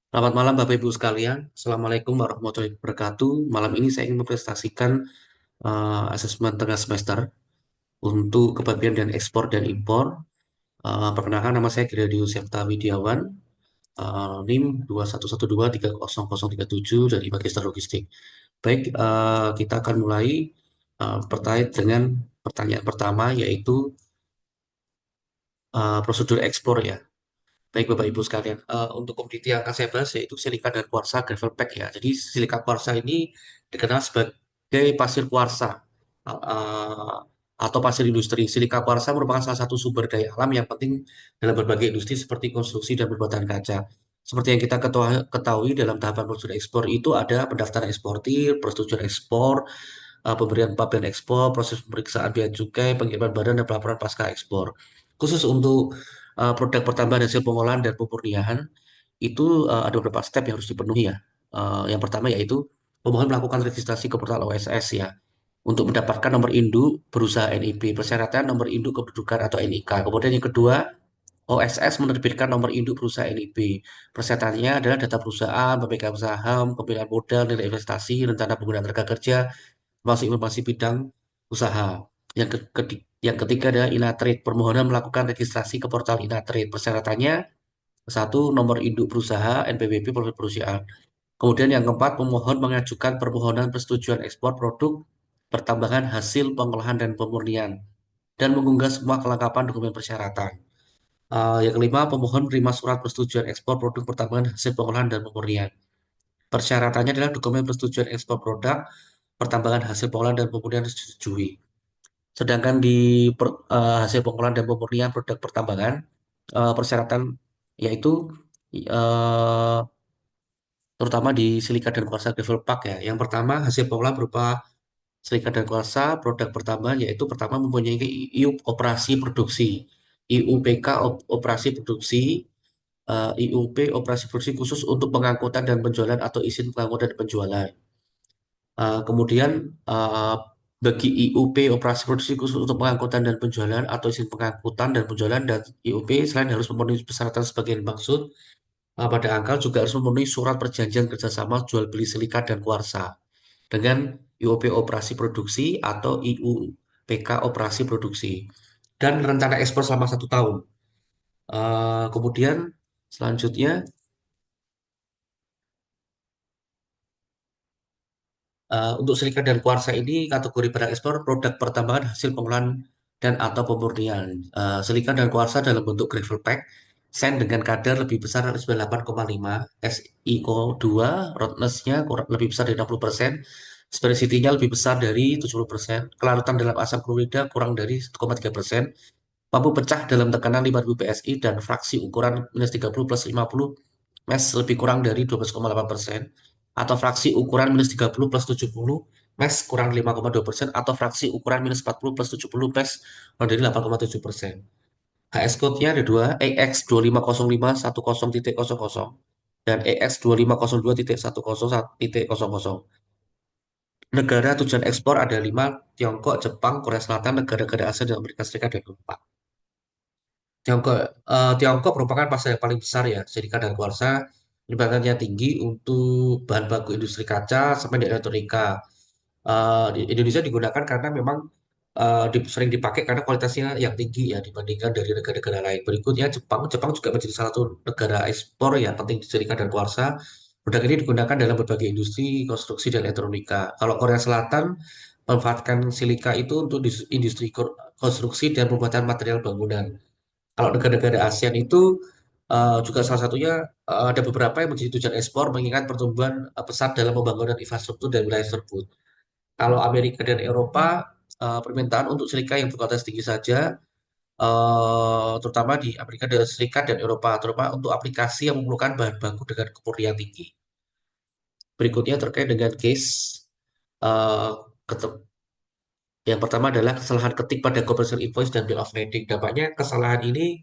Selamat malam Bapak Ibu sekalian. Assalamualaikum warahmatullahi wabarakatuh. Malam ini saya ingin mempresentasikan asesmen tengah semester untuk kepabian dan ekspor dan impor. Perkenalkan nama saya Gradius Septa Widiawan, NIM 2112300037 dari Magister Logistik. Baik, kita akan mulai terkait dengan pertanyaan pertama yaitu prosedur ekspor ya. Baik Bapak Ibu sekalian, untuk komoditi yang akan saya bahas yaitu silika dan kuarsa gravel pack ya. Jadi silika kuarsa ini dikenal sebagai pasir kuarsa uh, atau pasir industri. Silika kuarsa merupakan salah satu sumber daya alam yang penting dalam berbagai industri seperti konstruksi dan pembuatan kaca. Seperti yang kita ketahui dalam tahapan prosedur ekspor itu ada pendaftaran eksportir, persetujuan ekspor, pemberian pabean ekspor, proses pemeriksaan bea cukai, pengiriman barang dan pelaporan pasca ekspor. Khusus untuk produk pertambahan hasil pengolahan dan pemurnian itu ada beberapa step yang harus dipenuhi ya. Yang pertama yaitu pemohon melakukan registrasi ke portal OSS ya untuk mendapatkan nomor induk berusaha NIB, persyaratan nomor induk kependudukan atau NIK. Kemudian yang kedua, OSS menerbitkan nomor induk perusahaan NIB. Persyaratannya adalah data perusahaan, pemegang saham, kepemilikan modal, nilai investasi, rencana penggunaan tenaga kerja, termasuk informasi bidang usaha. Yang ketiga adalah Inatrade. Permohonan melakukan registrasi ke portal Inatrade. Persyaratannya satu, nomor induk berusaha, NPWP profil perusahaan. Kemudian yang keempat, pemohon mengajukan permohonan persetujuan ekspor produk pertambangan hasil pengolahan dan pemurnian dan mengunggah semua kelengkapan dokumen persyaratan. Yang kelima, pemohon menerima surat persetujuan ekspor produk pertambangan hasil pengolahan dan pemurnian. Persyaratannya adalah dokumen persetujuan ekspor produk pertambangan hasil pengolahan dan pemurnian disetujui. Sedangkan di hasil pengolahan dan pemurnian produk pertambangan, persyaratan yaitu eh, terutama di silika dan kuarsa gravel pack ya. Yang pertama, hasil pengolahan berupa silika dan kuarsa produk pertambangan yaitu pertama mempunyai IU operasi produksi, IUPK operasi produksi, IUP operasi produksi khusus untuk pengangkutan dan penjualan atau izin pengangkutan dan penjualan. Kemudian eh, bagi IUP operasi produksi khusus untuk pengangkutan dan penjualan atau izin pengangkutan dan penjualan dan IUP selain harus memenuhi persyaratan sebagai dimaksud, pada angka juga harus memenuhi surat perjanjian kerjasama jual beli silika dan kuarsa dengan IUP operasi produksi atau IUPK operasi produksi dan rencana ekspor selama 1 tahun. Kemudian selanjutnya untuk silika dan kuarsa ini kategori barang ekspor produk pertambangan hasil pengolahan dan atau pemurnian. Silika dan kuarsa dalam bentuk gravel pack, sand dengan kadar lebih besar dari 98,5, SiO2, roughness-nya lebih besar dari 60%, spesifity-nya lebih besar dari 70%, kelarutan dalam asam klorida kurang dari 1,3%, mampu pecah dalam tekanan 5000 PSI dan fraksi ukuran minus 30 plus 50 mes lebih kurang dari 12,8% atau fraksi ukuran minus 30 plus 70 mes kurang 5,2% atau fraksi ukuran minus 40 plus 70 mes kurang dari 8,7%. HS code-nya ada dua, EX2505100.00 dan EX2502100.00. Negara tujuan ekspor ada 5, Tiongkok, Jepang, Korea Selatan, negara-negara Asia, dan Amerika Serikat ada 4. Tiongkok, Tiongkok merupakan pasar yang paling besar ya, silika dan kuarsa, limpatannya tinggi untuk bahan baku industri kaca sampai di elektronika. Di Indonesia digunakan karena memang sering dipakai karena kualitasnya yang tinggi ya dibandingkan dari negara-negara lain. Berikutnya Jepang, Jepang juga menjadi salah satu negara ekspor yang penting di silika dan kuarsa. Produk ini digunakan dalam berbagai industri, konstruksi dan elektronika. Kalau Korea Selatan memanfaatkan silika itu untuk industri konstruksi dan pembuatan material bangunan. Kalau negara-negara ASEAN itu juga salah satunya ada beberapa yang menjadi tujuan ekspor mengingat pertumbuhan pesat dalam pembangunan infrastruktur dan wilayah tersebut. Kalau Amerika dan Eropa, permintaan untuk silika yang berkualitas tinggi saja, terutama di Amerika dan Serikat dan Eropa, terutama untuk aplikasi yang memerlukan bahan baku dengan kemurnian tinggi. Berikutnya terkait dengan case, eh, ketem- yang pertama adalah kesalahan ketik pada conversion invoice dan bill of lading. Dampaknya kesalahan ini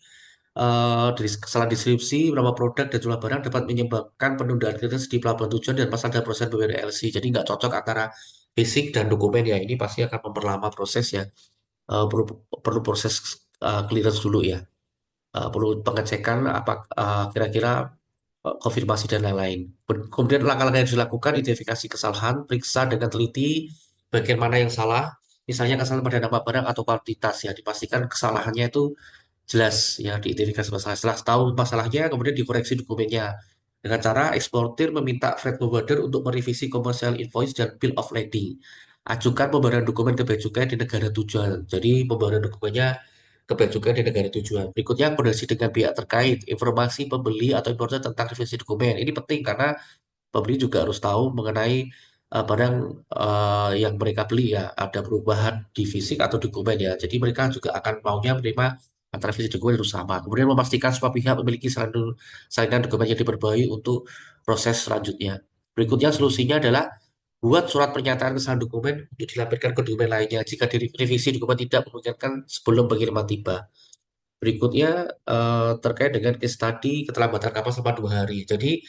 dari kesalahan deskripsi, nama produk, dan jumlah barang dapat menyebabkan penundaan kredit di pelabuhan tujuan dan masalah dalam proses BWRLC. Jadi nggak cocok antara basic dan dokumen ya. Ini pasti akan memperlama proses ya. Perlu perlu proses clearance dulu ya. Perlu pengecekan apa kira-kira konfirmasi dan lain-lain. Kemudian langkah-langkah yang dilakukan, identifikasi kesalahan, periksa dengan teliti bagian mana yang salah, misalnya kesalahan pada nama barang atau kuantitas ya, dipastikan kesalahannya itu jelas ya, diidentifikasi masalah. Setelah tahu masalahnya, kemudian dikoreksi dokumennya. Dengan cara eksportir meminta freight forwarder untuk merevisi commercial invoice dan bill of lading. Ajukan pembaruan dokumen ke bea cukai di negara tujuan. Jadi pembaruan dokumennya ke bea cukai di negara tujuan. Berikutnya koordinasi dengan pihak terkait, informasi pembeli atau importer tentang revisi dokumen. Ini penting karena pembeli juga harus tahu mengenai barang yang mereka beli ya, ada perubahan di fisik atau dokumen ya. Jadi mereka juga akan maunya menerima antara fisik dokumen itu sama. Kemudian memastikan semua pihak memiliki salinan dokumen yang diperbarui untuk proses selanjutnya. Berikutnya solusinya adalah buat surat pernyataan kesalahan dokumen untuk dilampirkan ke dokumen lainnya jika revisi dokumen tidak memungkinkan sebelum pengiriman tiba. Berikutnya terkait dengan case study keterlambatan kapal selama 2 hari. Jadi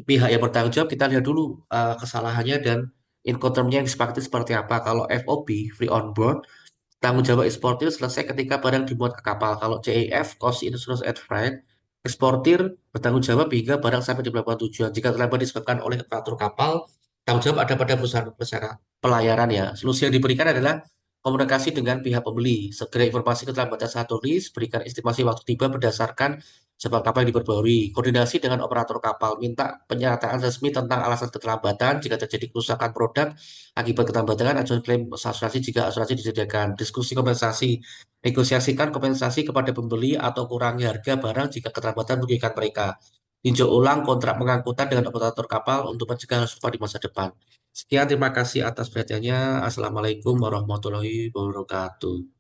pihak yang bertanggung jawab kita lihat dulu kesalahannya dan Incotermnya yang disepakati seperti apa. Kalau FOB, free on board, tanggung jawab eksportir selesai ketika barang dimuat ke kapal. Kalau CIF, cost insurance at freight, eksportir bertanggung jawab hingga barang sampai di pelabuhan tujuan. Jika terlambat disebabkan oleh operator kapal, tanggung jawab ada pada perusahaan pelayaran ya. Solusi yang diberikan adalah komunikasi dengan pihak pembeli. Segera informasi keterlambatan saat tulis, berikan estimasi waktu tiba berdasarkan jadwal kapal yang diperbarui. Koordinasi dengan operator kapal, minta pernyataan resmi tentang alasan keterlambatan jika terjadi kerusakan produk akibat keterlambatan, ajukan klaim asuransi jika asuransi disediakan. Diskusi kompensasi, negosiasikan kompensasi kepada pembeli atau kurangi harga barang jika keterlambatan merugikan mereka. Tinjau ulang kontrak pengangkutan dengan operator kapal untuk mencegah resiko di masa depan. Sekian, terima kasih atas perhatiannya. Assalamualaikum warahmatullahi wabarakatuh.